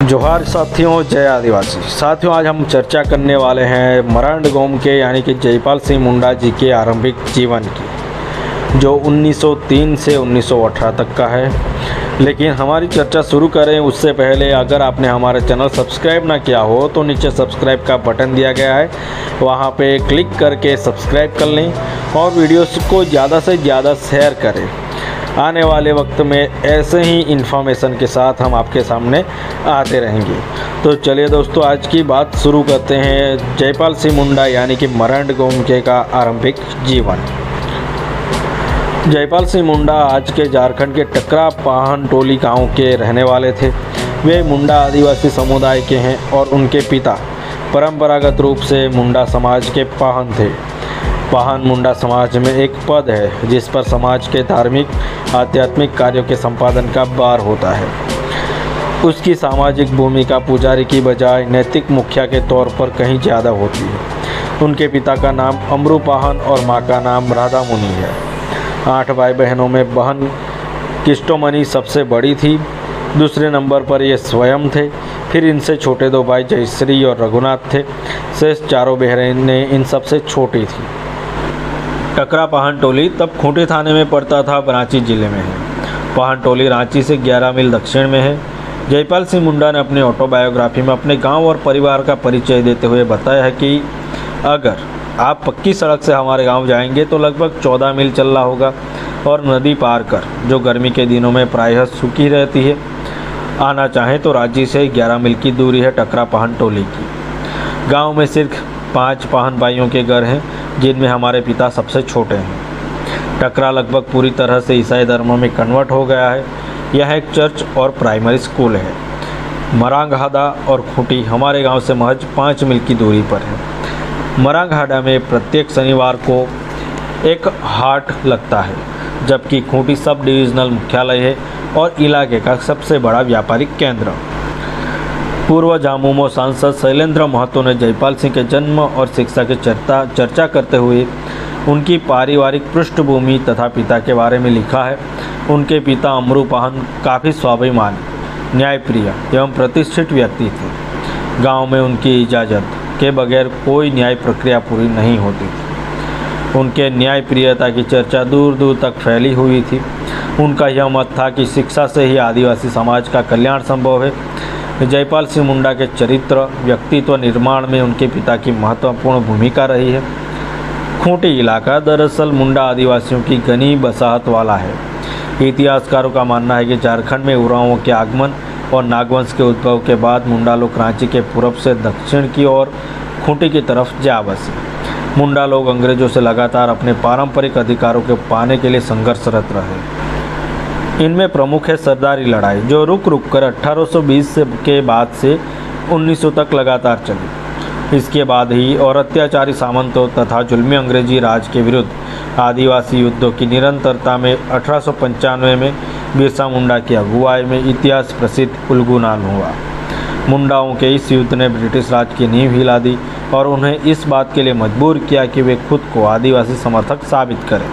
जोहार साथियों, जय आदिवासी साथियों। आज हम चर्चा करने वाले हैं मरांड गांव के यानी कि जयपाल सिंह मुंडा जी के आरंभिक जीवन की, जो 1903 से 1918 तक का है। लेकिन हमारी चर्चा शुरू करें उससे पहले अगर आपने हमारा चैनल सब्सक्राइब ना किया हो तो नीचे सब्सक्राइब का बटन दिया गया है, वहां पे क्लिक करके सब्सक्राइब कर लें और वीडियोस को ज़्यादा से ज़्यादा शेयर करें। आने वाले वक्त में ऐसे ही इन्फॉर्मेशन के साथ हम आपके सामने आते रहेंगे। तो चलिए दोस्तों, आज की बात शुरू करते हैं जयपाल सिंह मुंडा यानी कि मरांड गांव का आरंभिक जीवन। जयपाल सिंह मुंडा आज के झारखंड के टकरा पाहन टोली गांव के रहने वाले थे। वे मुंडा आदिवासी समुदाय के हैं और उनके पिता परंपरागत रूप से मुंडा समाज के पाहन थे। पाहन मुंडा समाज में एक पद है जिस पर समाज के धार्मिक आध्यात्मिक कार्यों के संपादन का भार होता है। उसकी सामाजिक भूमिका पुजारी की बजाय नैतिक मुखिया के तौर पर कहीं ज़्यादा होती है। उनके पिता का नाम अमरू पाहन और माँ का नाम राधा मुनि है। 8 भाई बहनों में बहन किष्टोमणि सबसे बड़ी थी, दूसरे नंबर पर ये स्वयं थे। फिर इनसे छोटे 2 भाई जयश्री और रघुनाथ थे। शेष 4 बहनें इन सबसे छोटी थी। टकरा पाहन टोली तब खूंटी थाने में पड़ता था, रांची जिले में है। पाहन टोली रांची से 11 मील दक्षिण में है। जयपाल सिंह मुंडा ने अपनी ऑटोबायोग्राफी में अपने गांव और परिवार का परिचय देते हुए बताया है कि अगर आप पक्की सड़क से हमारे गांव जाएंगे तो लगभग 14 मील चलना होगा और नदी पार कर, जो गर्मी के दिनों में प्रायः सूखी रहती है। आना चाहें तो रांची से 11 मील की दूरी है टकरा पाहन टोली की। गांव में सिर्फ 5 पाहन भाइयों के घर हैं, जिनमें हमारे पिता सबसे छोटे हैं। टकरा लगभग पूरी तरह से ईसाई धर्म में कन्वर्ट हो गया है। यह एक चर्च और प्राइमरी स्कूल है। मरांगहादा और खूंटी हमारे गांव से महज 5 मील की दूरी पर है। मरांगहादा में प्रत्येक शनिवार को एक हाट लगता है, जबकि खूंटी सब डिविजनल मुख्यालय है और इलाके का सबसे बड़ा व्यापारिक केंद्र। पूर्व झामुमो सांसद शैलेंद्र महतो ने जयपाल सिंह के जन्म और शिक्षा की चर्चा करते हुए उनकी पारिवारिक पृष्ठभूमि तथा पिता के बारे में लिखा है। उनके पिता अमरू पाहन काफ़ी स्वाभिमानी, न्यायप्रिय एवं प्रतिष्ठित व्यक्ति थे। गांव में उनकी इजाज़त के बगैर कोई न्याय प्रक्रिया पूरी नहीं होती थी। उनके न्यायप्रियता की चर्चा दूर दूर तक फैली हुई थी। उनका यह मत था कि शिक्षा से ही आदिवासी समाज का कल्याण संभव है। जयपाल सिंह मुंडा के चरित्र व्यक्तित्व निर्माण में उनके पिता की महत्वपूर्ण भूमिका रही है। खूंटी इलाका दरअसल मुंडा आदिवासियों की घनी बसाहत वाला है। इतिहासकारों का मानना है कि झारखंड में उरांवों के आगमन और नागवंश के उद्भव के बाद मुंडा लोग रांची के पूर्व से दक्षिण की ओर खूंटी की तरफ जा बसे। मुंडा लोग अंग्रेजों से लगातार अपने पारंपरिक अधिकारों को पाने के लिए संघर्षरत रहे। इनमें प्रमुख है सरदारी लड़ाई, जो रुक कर 1820 के बाद से 1900 तक लगातार चली। इसके बाद ही और अत्याचारी सामंतों तथा जुल्मी अंग्रेजी राज के विरुद्ध आदिवासी युद्धों की निरंतरता में 1895 में बिरसा मुंडा की अगुवाई में इतिहास प्रसिद्ध उल्गुनान हुआ। मुंडाओं के इस युद्ध ने ब्रिटिश राज की नींव हिला दी और उन्हें इस बात के लिए मजबूर किया कि वे खुद को आदिवासी समर्थक साबित करें,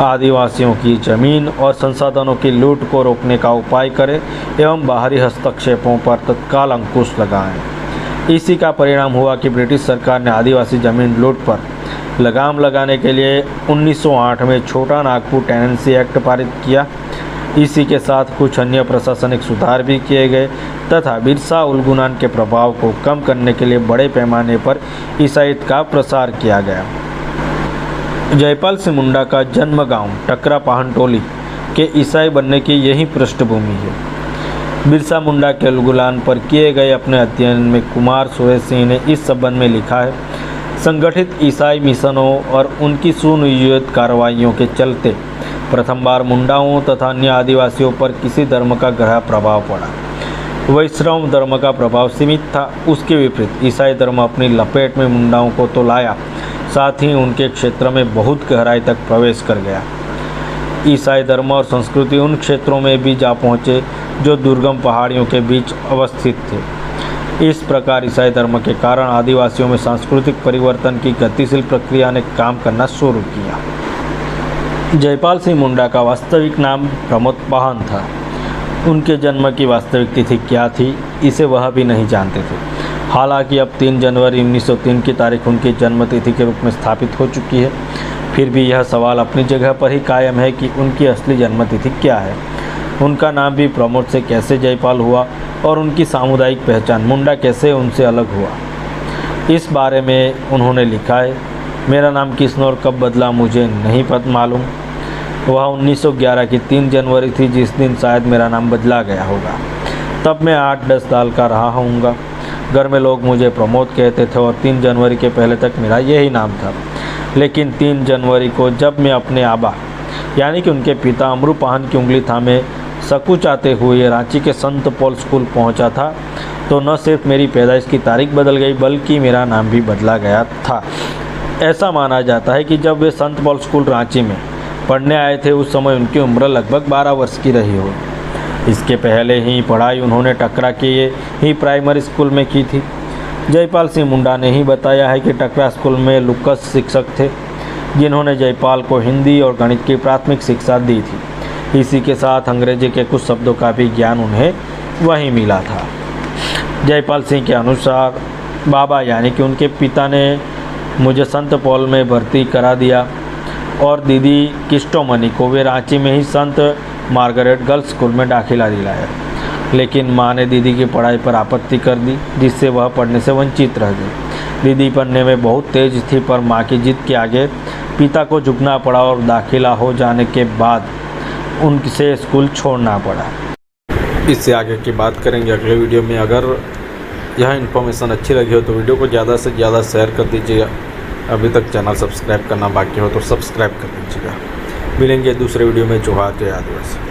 आदिवासियों की जमीन और संसाधनों की लूट को रोकने का उपाय करें एवं बाहरी हस्तक्षेपों पर तत्काल अंकुश लगाएं। इसी का परिणाम हुआ कि ब्रिटिश सरकार ने आदिवासी जमीन लूट पर लगाम लगाने के लिए 1908 में छोटा नागपुर टेनेंसी एक्ट पारित किया। इसी के साथ कुछ अन्य प्रशासनिक सुधार भी किए गए तथा बिरसा उल्गुनान के प्रभाव को कम करने के लिए बड़े पैमाने पर ईसाईयत का प्रसार किया गया। जयपाल सिंह मुंडा का जन्म गांव टकरा पाहन टोली के ईसाई बनने की यही पृष्ठभूमि है। बिरसा मुंडा के उल्गुलान पर किए गए अपने अध्ययन में कुमार सुरेश सिंह ने इस संबंध में लिखा है, संगठित ईसाई मिशनों और उनकी सुनियोजित कार्रवाइयों के चलते प्रथम बार मुंडाओं तथा अन्य आदिवासियों पर किसी धर्म का गहरा प्रभाव पड़ा। वैष्णव धर्म का प्रभाव सीमित था। उसके विपरीत ईसाई धर्म अपनी लपेट में मुंडाओं को तो लाया, साथ ही उनके क्षेत्र में बहुत गहराई तक प्रवेश कर गया। ईसाई धर्म और संस्कृति उन क्षेत्रों में भी जा पहुँचे जो दुर्गम पहाड़ियों के बीच अवस्थित थे। इस प्रकार ईसाई धर्म के कारण आदिवासियों में सांस्कृतिक परिवर्तन की गतिशील प्रक्रिया ने काम करना शुरू किया। जयपाल सिंह मुंडा का वास्तविक नाम प्रमोद पाहन था। उनके जन्म की वास्तविक तिथि क्या थी, इसे वह भी नहीं जानते थे। हालांकि अब 3 जनवरी 1903 की तारीख उनकी जन्म तिथि के रूप में स्थापित हो चुकी है, फिर भी यह सवाल अपनी जगह पर ही कायम है कि उनकी असली जन्म तिथि क्या है। उनका नाम भी प्रमोद से कैसे जयपाल हुआ और उनकी सामुदायिक पहचान मुंडा कैसे उनसे अलग हुआ, इस बारे में उन्होंने लिखा है। मेरा नाम किसने और कब बदला मुझे नहीं मालूम। वह 1911 की 3 जनवरी थी जिस दिन शायद मेरा नाम बदला गया होगा। तब मैं 8-10 साल का रहा होऊंगा। घर में लोग मुझे प्रमोद कहते थे और 3 जनवरी के पहले तक मेरा यही नाम था। लेकिन 3 जनवरी को जब मैं अपने आबा यानी कि उनके पिता अमरूपाहन की उंगली थामे सकुचाते हुए रांची के संत पॉल स्कूल पहुंचा था, तो न सिर्फ मेरी पैदाइश की तारीख बदल गई बल्कि मेरा नाम भी बदला गया था। ऐसा माना जाता है कि जब वे संत पॉल स्कूल रांची में पढ़ने आए थे उस समय उनकी उम्र लगभग 12 वर्ष की रही हो। इसके पहले ही पढ़ाई उन्होंने टकरा के ही प्राइमरी स्कूल में की थी। जयपाल सिंह मुंडा ने ही बताया है कि टकरा स्कूल में लुकस शिक्षक थे जिन्होंने जयपाल को हिंदी और गणित की प्राथमिक शिक्षा दी थी। इसी के साथ अंग्रेजी के कुछ शब्दों का भी ज्ञान उन्हें वहीं मिला था। जयपाल सिंह के अनुसार बाबा यानी कि उनके पिता ने मुझे संत पॉल में भर्ती करा दिया और दीदी किस्टोमनी को वे रांची में ही संत मार्गरेट गर्ल्स स्कूल में दाखिला दिलाया। लेकिन माँ ने दीदी की पढ़ाई पर आपत्ति कर दी जिससे वह पढ़ने से वंचित रह गई। दीदी पढ़ने में बहुत तेज थी पर माँ की जिद के आगे पिता को झुकना पड़ा और दाखिला हो जाने के बाद उनसे स्कूल छोड़ना पड़ा। इससे आगे की बात करेंगे अगले वीडियो में। अगर यह इन्फॉर्मेशन अच्छी लगी हो तो वीडियो को ज़्यादा से ज़्यादा शेयर कर दीजिएगा। अभी तक चैनल सब्सक्राइब करना बाकी हो तो सब्सक्राइब कर दीजिएगा। मिलेंगे दूसरे वीडियो में। जोहार जय आदिवासी।